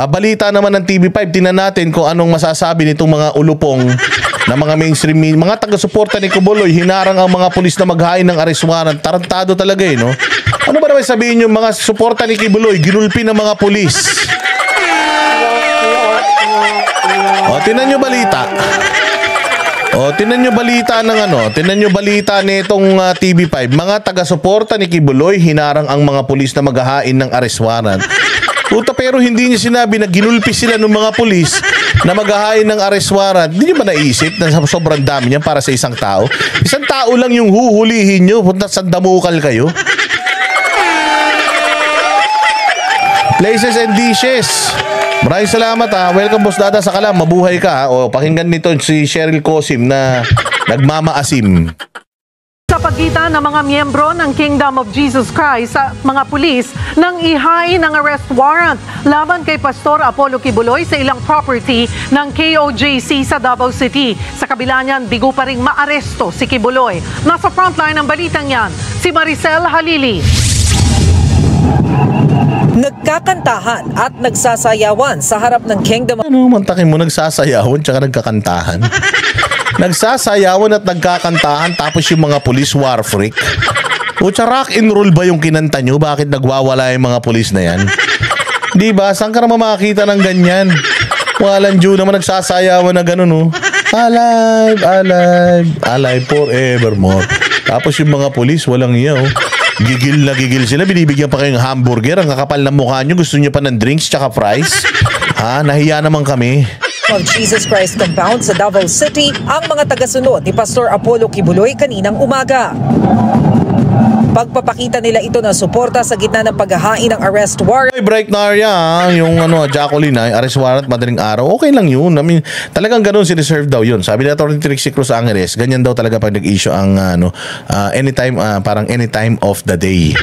Balita naman ng TV5, tinan natin kung anong masasabi nitong mga ulupong na mga mainstream, mga taga-suporta ni Kibuloy. Hinarang ang mga pulis na maghain ng arrest warrant. Tarantado talaga no? Ano ba naman sabihin yung mga suporta ni Kibuloy, ginulpi ng mga pulis? O, tinan nyo balita. O, tinan nyo balita ng tinan nyo balita nitong TV5. Mga taga-suporta ni Kibuloy, hinarang ang mga pulis na maghahain ng arrest warrant. Puta, pero hindi niya sinabi na ginulpi sila ng mga pulis na maghahain ng arrest warrant. Hindi niyo ba naisip na sobrang dami niyan para sa isang tao? Isang tao lang yung huhulihin nyo. Punta sandamukal kayo. Places and dishes. Maraming salamat Welcome Boss Dada sa Kalam. Mabuhay ka O pakinggan nito si Cheryl Cosim na nagmamaasim. Sa pagitan ng mga miyembro ng Kingdom of Jesus Christ sa mga pulis nang ihain ng arrest warrant laban kay Pastor Apollo Kibuloy sa ilang property ng KOJC sa Davao City. Sa kabila niyan, bigo pa ring maaresto si Kibuloy. Nasa frontline ng balitang yan, si Maricel Halili. Nagkakantahan at nagsasayawan sa harap ng Kingdom. Ano, mantakin mo nagsasayawan tsaka nagkakantahan? Nagsasayawan at nagkakantahan tapos yung mga pulis war freak. O rock and roll ba yung kinanta nyo? Bakit nagwawala yung mga pulis na yan? Di ba? Saan ka naman makakita ng ganyan? Walang Diyo naman nagsasayawan na gano'n Alive, alive, alive forevermore. Tapos yung mga pulis walang iya Gigil na gigil sila, binibigyan pa kayong hamburger. Ang kakapal ng mukha nyo, gusto nyo pa ng drinks tsaka fries? Nahiya naman kami. Of Jesus Christ compound sa Davao City ang mga tagasunod ni Pastor Apollo Kibuloy kaninang umaga. Pagpapakita nila ito ng suporta sa gitna ng paghahain ng arrest warrant. Break na yung Jacqueline arrest warrant madaling araw. Okay lang yun. I mean, talagang ganun sineserve daw yun. Sabi ni Atty. Trixie Cruz Angeles, ganyan daw talaga pag nag-issue ang anytime, parang anytime of the day.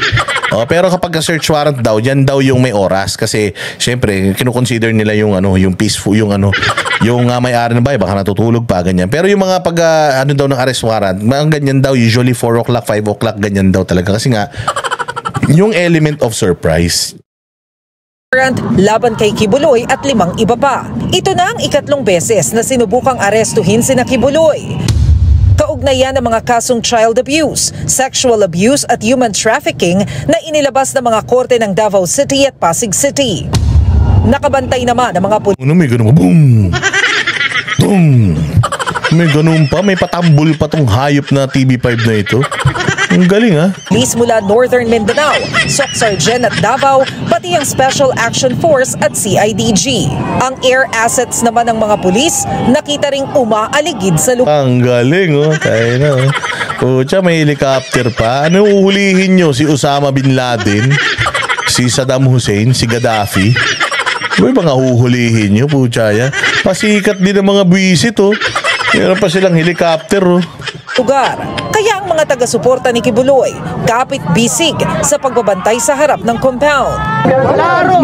Pero kapag search warrant daw, yan daw yung may oras kasi syempre kinukonsider nila yung yung peaceful, yung may-ari ng bahay baka natutulog pa ganyan. Pero yung mga pag daw ng arrest warrant, mga ganyan daw usually 4 o'clock, 5 o'clock ganyan daw talaga kasi nga yung element of surprise. Laban kay Kibuloy at 5 iba pa. Ito na ang ikatlong beses na sinubukang arestuhin sina Kibuloy. Kaugnayan ng mga kasong child abuse, sexual abuse at human trafficking na inilabas ng mga korte ng Davao City at Pasig City. Nakabantay naman ang mga pulis. May ganun boom! Boom! May ganun pa, may patambol pa tong hayop na TV5 na ito. Ang galing Police mula Northern Mindanao, SOC Sargen at Davao, pati ang Special Action Force at CIDG. Ang air assets naman ng mga pulis, nakita ring umaaligid sa lugar. Ang galing tayo na Pucha, may helicopter pa. Ano uhulihin nyo? Si Osama Bin Laden? Si Saddam Hussein? Si Gaddafi? May mga uhulihin nyo, pucha ya. Pasikat din ang mga buwisit Meron pa silang helicopter lugar. Kaya ang mga taga-suporta ni Kibuloy, kapit bisig sa pagbabantay sa harap ng compound.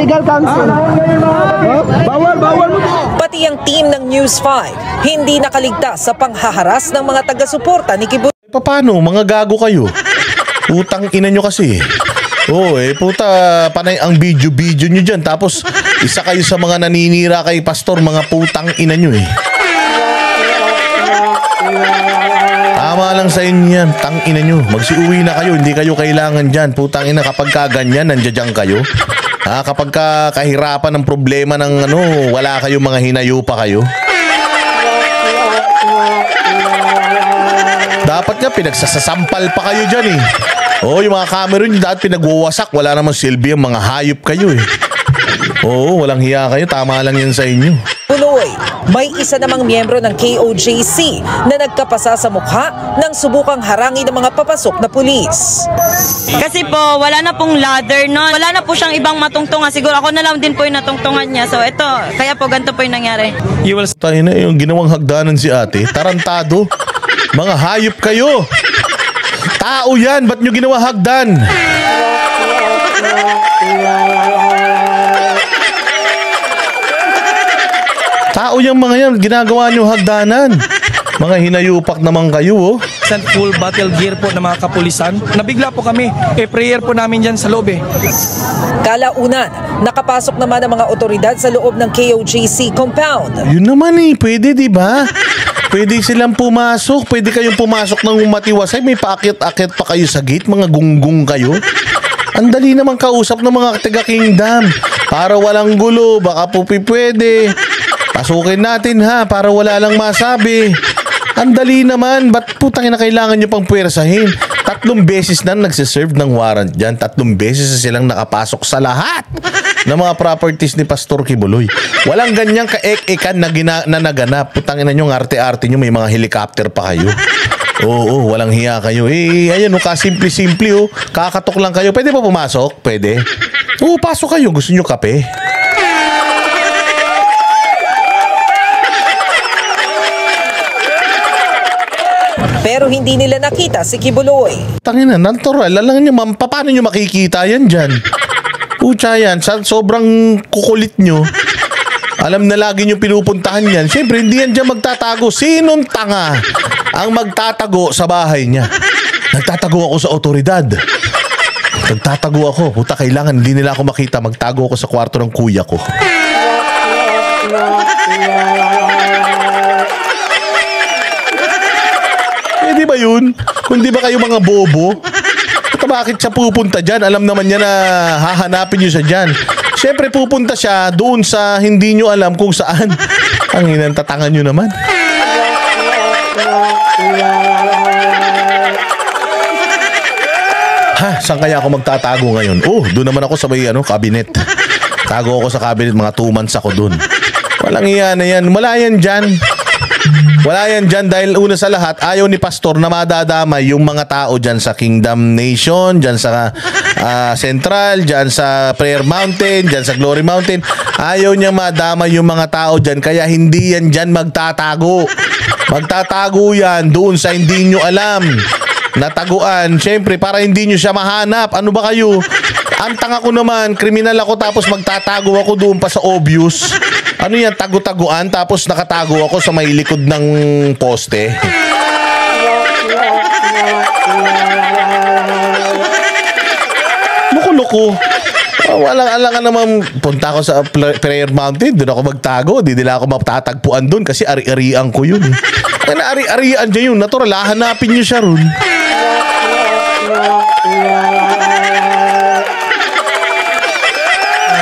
Legal counsel. Bawal. Pati ang team ng News 5, hindi nakaligtas sa panghaharas ng mga taga-suporta ni Kibuloy. Paano? Mga gago kayo. Putang ina nyo kasi. Puta, panay ang video nyo dyan. Tapos, isa kayo sa mga naninira kay Pastor, mga putang ina nyo Tama lang sa inyo yan. Tang ina nyo. Magsiuwi na kayo. Hindi kayo kailangan dyan. Putang ina, kapag kaganyan, nandiyan kayo. Kapag kahirapan ng problema ng wala kayong mga hinayo pa kayo. Dapat nga pinagsasampal pa kayo dyan yung mga camera nyo dahil pinagwawasak. Wala namang silbi ang mga hayop kayo walang hiya kayo. Tama lang yan sa inyo. Kibuloy, may isa namang miyembro ng KOJC na nagkapasa sa mukha nang subukang harangin ng mga papasok na pulis. Kasi po, wala na pong ladder nun. Wala na po siyang ibang matungtungan. Siguro ako na lang din po yung natungtungan niya. So ito, kaya po ganito po yung nangyari. Tayo na yung ginawang hagdanan si ate. Tarantado. Mga hayop kayo. Tao yan. Ba't nyo ginawa hagdan? Tao yung mga yan, ginagawa nyo hagdanan. Mga hinayupak naman kayo Full battle gear po ng mga kapulisan. Nabigla po kami. Prayer po namin dyan sa loob Kalaunan, nakapasok naman ang mga otoridad sa loob ng KOJC compound. Yun naman pwede di ba? Pwede silang pumasok, pwede kayong pumasok ng matiwasay, may paakit-akit pa kayo sa gate, mga gunggong kayo. Ang dali naman kausap ng mga taga-kingdom. Para walang gulo, baka po pwede. Pasukin natin ha, para wala lang masabi. Ang dali naman, ba't putang ina kailangan nyo pang puwersahin? 3 beses na nagsiserve ng warrant dyan. 3 beses na silang nakapasok sa lahat ng mga properties ni Pastor Kibuloy. Walang ganyang kaek-ekan na naganap. Putang ina nyo, arte-arte nyo, may mga helicopter pa kayo. Oo, walang hiya kayo. Ayan kasimple-simple Kakatok lang kayo. Pwede pa pumasok? Pwede. Oo, pasok kayo. Gusto nyo kape? Pero hindi nila nakita si Kibuloy. Tangina, natural. Alam nyo, ma'am, paano nyo makikita yan dyan? Pucha yan, sobrang kukulit nyo. Alam na lagi nyo pinupuntahan yan. Siyempre, hindi yan dyan magtatago. Sinong tanga ang magtatago sa bahay niya? Nagtatago ako sa otoridad. Nagtatago ako. Puta, kailangan hindi nila ako makita. Magtago ako sa kwarto ng kuya ko. Di ba yun? Kung di ba kayo mga bobo? Bakit siya pupunta dyan? Alam naman niya na hahanapin niyo siya dyan. Siyempre pupunta siya doon sa hindi nyo alam kung saan. Ang inantatangan nyo naman. Saan kaya ako magtatago ngayon? Doon naman ako sa may cabinet. Tago ako sa cabinet, mga 2 months ako doon. Walang iya na yan. Wala yan dyan. Wala yan dyan dahil una sa lahat, ayaw ni Pastor na madadamay yung mga tao dyan sa Kingdom Nation, dyan sa Central, dyan sa Prayer Mountain, dyan sa Glory Mountain. Ayaw niya madamay yung mga tao dyan, kaya hindi yan dyan magtatago. Magtatago yan doon sa hindi nyo alam. Nataguan, syempre para hindi nyo siya mahanap. Ano ba kayo? Ang tanga ko naman, kriminal ako tapos magtatago ako doon pa sa obvious. Ano yan, tago-taguan tapos nakatago ako sa may likod ng poste. Loko-loko. Walang alangan naman, punta ako sa Prayer Mountain, doon ako magtago, di nila ako matatagpuan doon kasi ari-arian ko yun. Ari-arian dyan yun, natural, hahanapin nyo siya ron.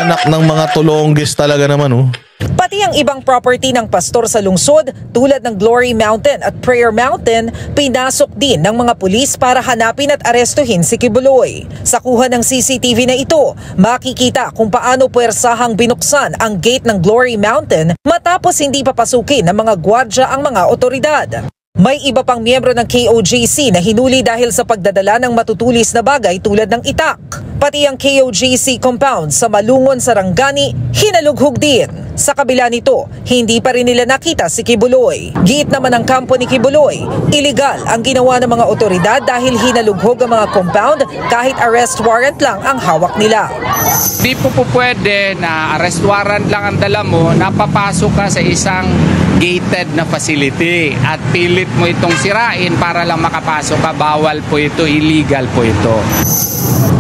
Anak ng mga tulonggis talaga naman Pati ang ibang property ng pastor sa lungsod tulad ng Glory Mountain at Prayer Mountain, pinasok din ng mga pulis para hanapin at arestuhin si Kibuloy. Sa kuha ng CCTV na ito, makikita kung paano puwersahang binuksan ang gate ng Glory Mountain matapos hindi papasukin ng mga gwardiya ang mga otoridad. May iba pang miyembro ng KOJC na hinuli dahil sa pagdadala ng matutulis na bagay tulad ng itak. Pati ang KOJC compound sa Malungon, Sarangani, hinalughog din. Sa kabila nito, hindi pa rin nila nakita si Kibuloy. Giit naman ang kampo ni Kibuloy, iligal ang ginawa ng mga otoridad dahil hinalughog ang mga compound kahit arrest warrant lang ang hawak nila. Di po pwede na arrest warrant lang ang dala mo, napapasok ka sa isang gated na facility at pilit mo itong sirain para lang makapasok ka. Bawal po ito, illegal po ito.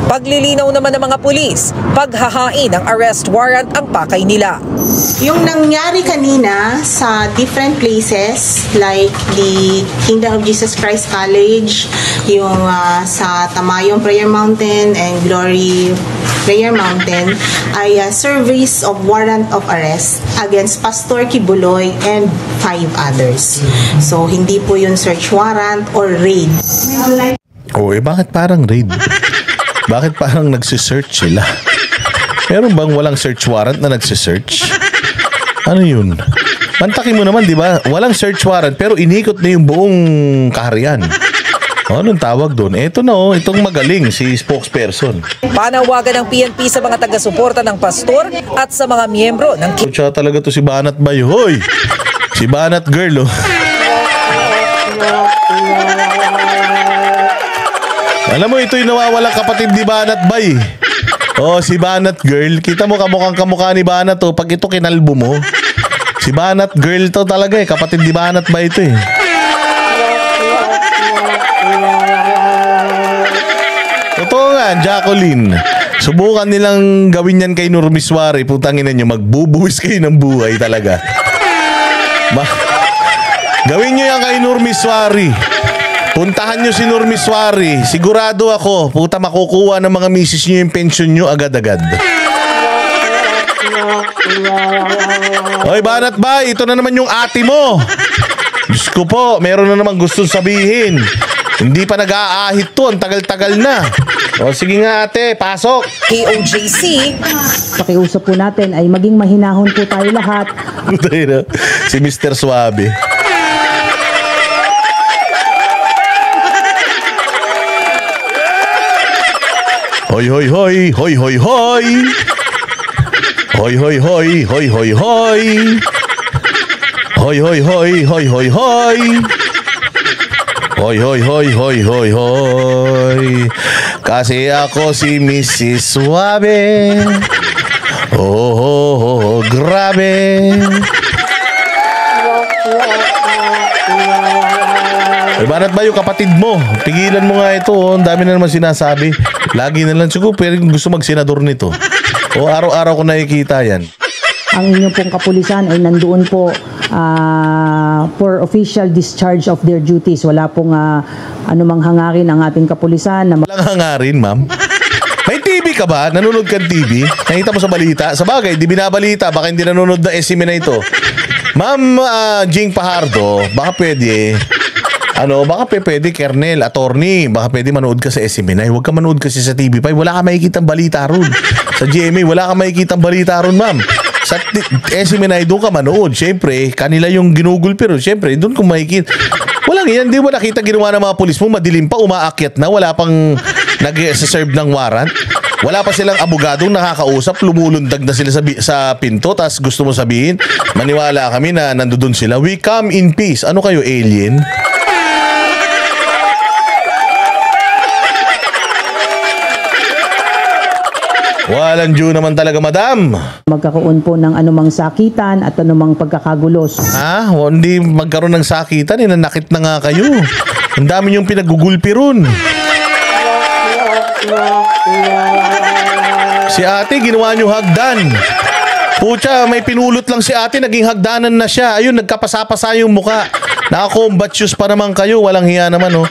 Paglilinaw naman ng mga pulis, paghahain ng arrest warrant ang pakay nila. Yung nangyari kanina sa different places like the Kingdom of Jesus Christ College, yung sa Tamayong Prayer Mountain and Glory Prayer Mountain ay service of warrant of arrest against Pastor Kibuloy and 5 others. So hindi po yun search warrant or raid. Bakit parang raid? Bakit parang nagsisearch sila? Meron bang walang search warrant na nagsisearch? Ano yun? Mantakin mo naman, di ba? Walang search warrant pero inikot na yung buong kaharian. Anong tawag doon? Ito na itong magaling, si spokesperson. Panawagan ng PNP sa mga taga-suporta ng pastor at sa mga miyembro ng Kutsa talaga to si Banat Bay. Hoy! Si Banat girl, Alam mo, ito yung nawawalang kapatid ni Banat Bay. Si Banat girl. Kita mo kamukhang kamukha ni Banat pag ito kinalbo mo. Si Banat girl to talaga kapatid ni Banat Bay ito Totoo nga, Jacqueline. Subukan nilang gawin yan kay Nurmiswari. Putangin nyo, magbubuwis kayo ng buhay talaga. Gawin nyo yan kay Nurmiswari. Puntahan nyo si Nurmiswari. Sigurado ako, puta makukuha ng mga misis nyo yung pension nyo agad-agad. Hoy, Banat Bay, ito na naman yung ate mo. Diyos ko po, meron na naman gustong sabihin. Hindi pa nag-aahit to, ang tagal-tagal na. O sige nga ate, pasok. KOJC, Pakiusap po natin ay maging mahinahon po tayo lahat. Si Mr. Suabe. Hoy, hoy, hoy, hoy, hoy, hoy. Hoy, hoy, hoy, hoy, hoy, hoy. Hoy, hoy, hoy, hoy, hoy, hoy. Hoy, hoy, hoy, hoy, hoy, hoy. Kasi ako si Mrs. Suabe. Oh, grabe. Banat ba yung kapatid mo? Pigilan mo nga ito. Oh. Ang dami na naman sinasabi. Lagi na lang siguro pero gusto magsenador nito. O araw-araw ko nakikita yan. Ang inyong pong kapulisan ay nandoon po for official discharge of their duties. Wala pong anumang hangarin ang ating kapulisan na Walang hangarin, ma'am. May TV ka ba? Nanonood ka ng TV? Nakita mo sa balita? Sa bagay, di binabalita. Baka hindi nanonood na SME na ito. Ma'am Jing Pajardo, baka pwede. Baka pwede, Kernel, attorney. Baka pwede manood ka sa SME9. Huwag ka manood kasi sa TV5. Wala ka makikitang balita ron. Sa GMA, wala ka makikitang balita ron, ma'am. Sa SME9, doon ka manood. Siyempre, kanila yung ginugulpi ron. Siyempre, doon kung makikita. Walang yan. Di ba nakita ginawa ng mga pulis mo? Madilim pa, umaakyat na. Wala pang nag-serve ng warrant. Wala pa silang abogadong nakakausap. Lumulundag na sila sa pinto. Tapos gusto mo sabihin, maniwala kami na nandoon sila. We come in peace. Ano kayo, alien? Walang due naman talaga, madam. magkakaroon po ng anumang sakitan at anumang pagkakagulos. Hindi magkaroon ng sakitan. Nanakit na nga kayo. Ang dami niyong pinagugulpi ron. Si ate, ginawa niyo hagdan. Pucha, may pinulot lang si ate, naging hagdanan na siya. Ayun, nagkapasa-pasa yung muka. Naka-combat shoes pa naman kayo. Walang hiya naman, oh.